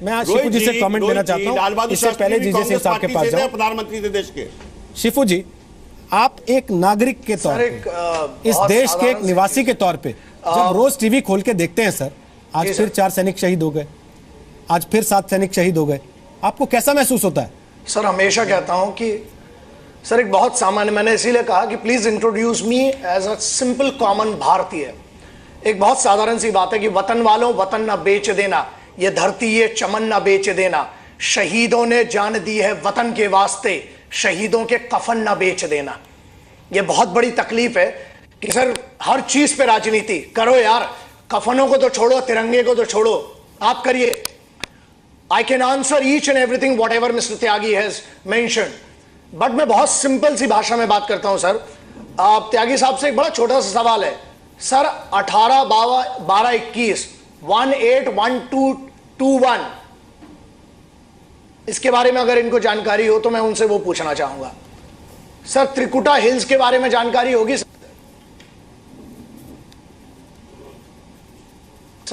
मैं शिफू जी से कमेंट देना चाहता हूं, इससे पहले जीजे सिंह साहब के पास जाऊं। प्रधानमंत्री थे देश के। शिफू जी, आप एक नागरिक के तौर पे, इस देश के एक निवासी के तौर पे जब रोज टीवी खोल के देखते हैं सर, आज फिर 4 सैनिक शहीद हो गए, आज फिर 7 सैनिक शहीद हो गए, आपको कैसा महसूस होता है? सर हमेशा कहता हूं कि सर एक बहुत सामान्य, मैंने इसीलिए कहा कि please introduce me as a simple common भारतीय। एक बहुत साधारण सी बात है कि वतन वालों, वतन ना बेच देना, ये धरती ये चमन ना बेच देना, शहीदों ने जान दी है वतन के वास्ते, शहीदों के कफन ना बेच देना। ये बहुत बड़ी तकलीफ है कि सर हर चीज पे राजनीति करो यार, कफनों को तो छोड़ो, तिरंगे को तो छोड़ो, आप करिए। I can answer each and everything what ever mister Tyagi has mentioned, but मैं बहुत सिंपल सी भाषा में बात करता हूं सर। त्यागी साहब से एक बड़ा छोटा सा सवाल है सर, 18 12 21 181221 इसके बारे में अगर इनको जानकारी हो तो मैं उनसे वो पूछना चाहूंगा। सर त्रिकुटा हिल्स के बारे में जानकारी होगी सर,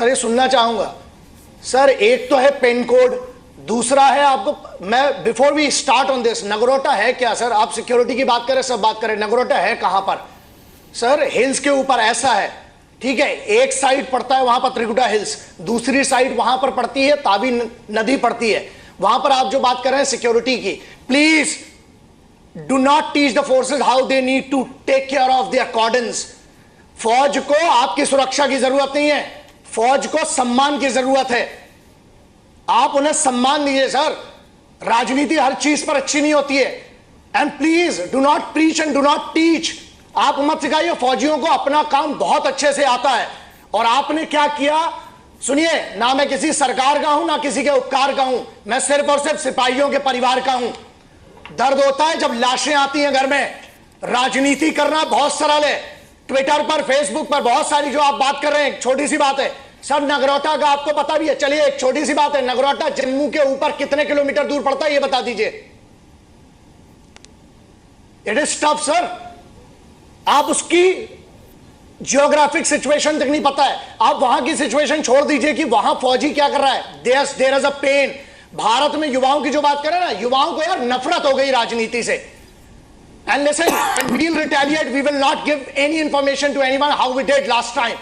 ये सुनना चाहूंगा सर। एक तो है पिन कोड, दूसरा है आपको, मैं before we start on this, Nagrota है क्या सर? आप सिक्योरिटी की बात करें, सब बात करें, नगरोटा है कहां पर सर? हिल्स के ऊपर ऐसा है, ठीक है, एक साइड पड़ता है वहां पर त्रिकुटा हिल्स, दूसरी साइड वहां पर पड़ती है ताबी नदी पड़ती है, वहां पर आप जो बात कर रहे हैं सिक्योरिटी की, please do not teach the forces how they need to take care of the accordance. फौज को आपकी सुरक्षा की जरूरत नहीं है, फौज को सम्मान की जरूरत है, आप उन्हें सम्मान दीजिए सर। राजनीति हर चीज पर अच्छी नहीं होती है, and please do not preach and do not teach. आप मत सिखाइए, फौजियों को अपना काम बहुत अच्छे से आता है। और आपने क्या किया सुनिए, ना मैं किसी सरकार का हूं ना किसी के उपकार का हूं, मैं सिर्फ और सिर्फ सिपाहियों के परिवार का हूं। दर्द होता है जब लाशें आती हैं घर में। राजनीति करना बहुत सरल है, ट्विटर पर फेसबुक पर बहुत सारी जो आप बात कर रहे हैं, छोटी सी बात है सर। नगरोटा का आपको पता भी है, चलिए एक छोटी सी बात है, नगरोटा जम्मू के ऊपर कितने किलोमीटर दूर पड़ता है ये बता दीजिए। इट इज टफ सर, आप उसकी जियोग्राफिक सिचुएशन तक नहीं पता है, आप वहां की सिचुएशन छोड़ दीजिए कि वहां फौजी क्या कर रहा है। There is a pen. Bharat में युवाओं की जो बात करें ना, युवाओं को यार नफरत हो गई राजनीति से। And listen, when we will retaliate we will not give any information to anyone how we did last time.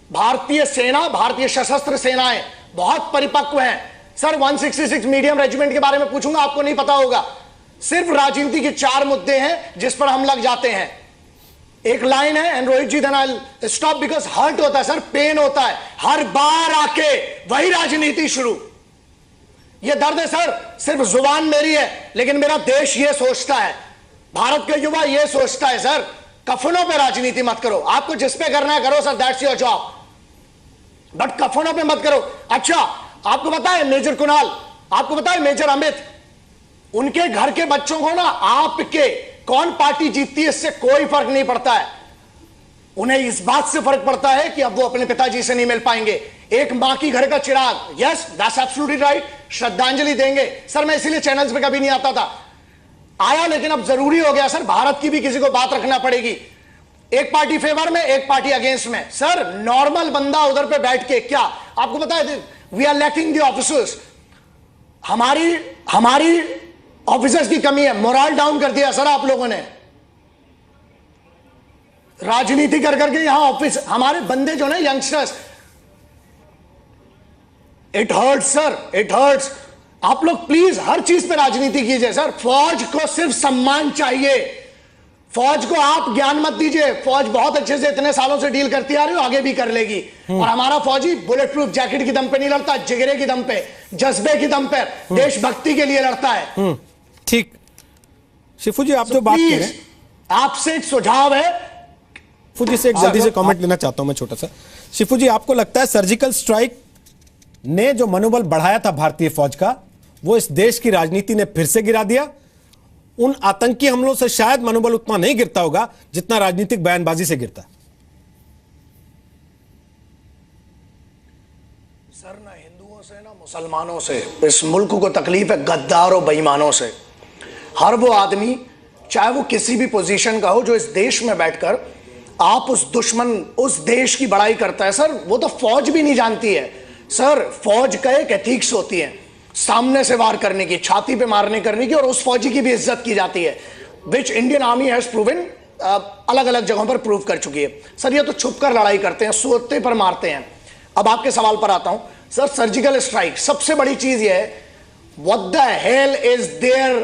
भारतीय सेना, भारतीय सशस्त्र सेनाएं बहुत परिपक्व हैं सर। 166 मीडियम रेजिमेंट के बारे में पूछूंगा, आपको नहीं पता होगा। सिर्फ राजनीति के 4 मुद्दे हैं जिस पर हम लग जाते हैं। एक लाइन है, and Rohit ji then I stop because hurt होता है सर, पेन होता है, हर बार आके वही राजनीति शुरू। ये दर्द है सर, सिर्फ जुबान मेरी है लेकिन मेरा देश ये सोचता है, भारत के युवा ये सोचता है सर, कफनों पे राजनीति मत करो, आपको जिस पे करना है करो sir, that's your job, but कफनों पे मत करो। अच्छा आपको पता है मेजर कुणाल, आपको पता है मेजर अमित, उनके घर के बच्चों को ना आपके कौन पार्टी जीतती है इससे कोई फर्क नहीं पड़ता है, उन्हें इस बात से फर्क पड़ता है कि अब वो अपने पिताजी से नहीं मिल पाएंगे। एक मां की घर का चिराग, यस दैट्स एब्सोल्युटली राइट, श्रद्धांजलि देंगे सर। मैं इसीलिए चैनल्स पे कभी नहीं आता था, आया लेकिन अब जरूरी हो गया सर, भारत की भी किसी को बात रखना पड़ेगी। एक पार्टी फेवर में, एक पार्टी अगेंस्ट में सर। नॉर्मल बंदा उधर पे बैठ के क्या, आपको पता है we are lacking the officers, हमारी ऑफिसर्स की कमी है, मोरल डाउन कर दिया सर आप लोगों ने, राजनीति कर करके यहां ऑफिस, हमारे बंदे जो ना youngsters, it hurts sir, it hurts. आप लोग प्लीज हर चीज पे राजनीति कीजिए सर। फौज को सिर्फ सम्मान चाहिए, फौज को आप ज्ञान मत दीजिए, फौज बहुत अच्छे से इतने सालों से डील करती आ रही हो, आगे भी कर लेगी। और हमारा फौजी बुलेट प्रूफ जैकेट की दम पे नहीं लड़ता, जिगरे की दम पे, जज्बे की दम पे, देशभक्ति के लिए लड़ता है। ठीक, शिफू जी आप जो बात कर रहे हैं, आपसे एक सुझाव है, शिफू जी से एक जल्दी से कमेंट लेना चाहता हूं मैं छोटा सा। शिफू जी, आपको लगता है सर्जिकल स्ट्राइक ने जो मनोबल बढ़ाया था भारतीय फौज का, वो इस देश की राजनीति ने फिर से गिरा दिया? उन आतंकी हमलों से शायद मनोबल उतना नहीं गिरता होगा जितना राजनीतिक बयानबाजी से गिरता। सर ना हिंदुओं से ना मुसलमानों से इस मुल्क को तकलीफ है, गद्दारों बेईमानों से। हर वो आदमी चाहे वो किसी भी पोजीशन का हो जो इस देश में बैठकर आप उस दुश्मन, उस देश की बड़ाई करता है सर, वो तो फौज भी नहीं जानती है सर फौज का एक एथिक्स होती है, सामने से वार करने की, छाती पे मारने करने की, और उस फौजी की भी इज्जत की जाती है, which Indian army has proven, अलग अलग जगहों पर प्रूव कर चुकी है। सर ये तो छुप कर लड़ाई करते हैं, सोते पर मारते हैं। अब आपके सवाल पर आता हूं सर, सर्जिकल स्ट्राइक सबसे बड़ी चीज ये है, what the hell is there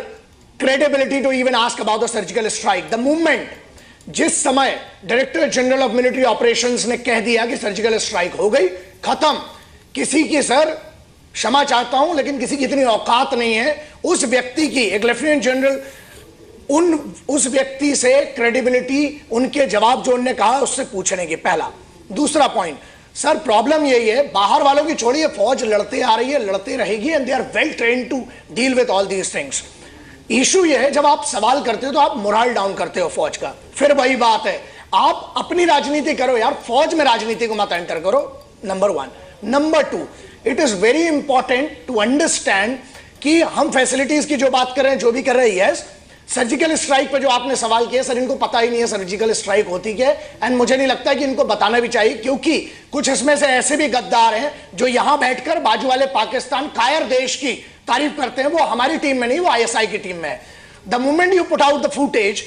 credibility to even ask about the surgical strike? The movement, जिस समय director general of military operations ने कह दिया कि सर्जिकल स्ट्राइक हो गई, खत्म, किसी की सर क्षमा चाहता हूं लेकिन किसी की इतनी औकात नहीं है उस व्यक्ति की, एक लेफ्टिनेंट जनरल, उस व्यक्ति से क्रेडिबिलिटी, उनके जवाब जो उन्होंने कहा उससे पूछने की। पहला। दूसरा पॉइंट सर, प्रॉब्लम यही है, बाहर वालों की छोड़िए, फौज लड़ते आ रही है, लड़ते रहेगी, and they are well trained to deal with all these things. Issue यह है, जब आप सवाल करते हो तो आप मोरल डाउन करते हो फौज का। फिर वही बात है, आप अपनी राजनीति करो यार, फौज में राजनीति को मत एंटर करो, number 1। Number 2, it is very important to understand कि हम फैसिलिटीज की जो बात कर रहे हैं, जो भी कर रहे हैं, यस, सर्जिकल स्ट्राइक पे जो आपने सवाल किया सर, इनको पता ही नहीं है सर्जिकल स्ट्राइक होती क्या है, एंड मुझे नहीं लगता कि इनको बताना भी चाहिए, क्योंकि कुछ इसमें से ऐसे भी गद्दार हैं जो यहां बैठकर बाजू वाले पाकिस्तान कायर देश की तारीफ करते हैं। वो हमारी टीम में नहीं, वो आईएसआई की टीम में है। The moment you put out the footage,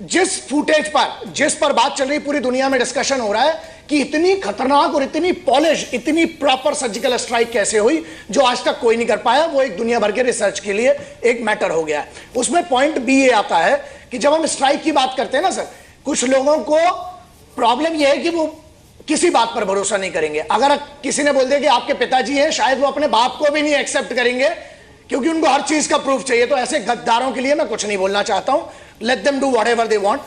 जिस फुटेज पर, जिस पर बात चल रही, पूरी दुनिया में डिस्कशन हो रहा है कि इतनी खतरनाक और इतनी पॉलिश, इतनी प्रॉपर सर्जिकल स्ट्राइक कैसे हुई, जो आज तक कोई नहीं कर पाया, वो एक दुनिया भर के रिसर्च के लिए एक मैटर हो गया है। उसमें पॉइंट बी ये आता है कि जब हम स्ट्राइक की बात करते हैं ना सर, कुछ लोगों को प्रॉब्लम यह है कि वो किसी बात पर भरोसा नहीं करेंगे। अगर किसी ने बोल दिया कि आपके पिताजी हैं, शायद वो अपने बाप को भी नहीं एक्सेप्ट करेंगे, क्योंकि उनको हर चीज का प्रूफ चाहिए। तो ऐसे गद्दारों के लिए मैं कुछ नहीं बोलना चाहता हूं, let them do whatever they want.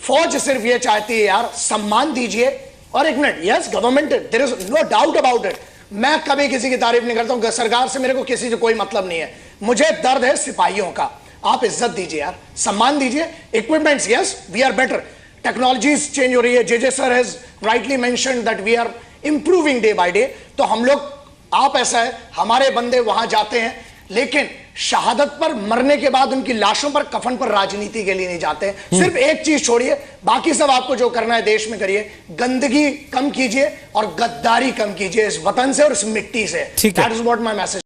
फौज सिर्फ ये चाहती है यार, सम्मान दीजिए। और एक minute, yes government, there is no doubt about it, मैं कभी किसी की तारीफ नहीं करता हूं, सरकार से मेरे को किसी से कोई मतलब नहीं है, मुझे दर्द है सिपाहियों का। आप इज्जत दीजिए यार, सम्मान दीजिए। Equipments, yes we are better, technologies change हो रही है, J sir has rightly mentioned that we are improving day by day. तो हम लोग, आप ऐसा है, हमारे बंदे वहां जाते हैं, लेकिन शहादत पर मरने के बाद उनकी लाशों पर, कफन पर राजनीति के लिए नहीं जाते। सिर्फ एक चीज छोड़िए, बाकी सब आपको जो करना है देश में करिए, गंदगी कम कीजिए और गद्दारी कम कीजिए इस वतन से और इस मिट्टी से। That is what my message.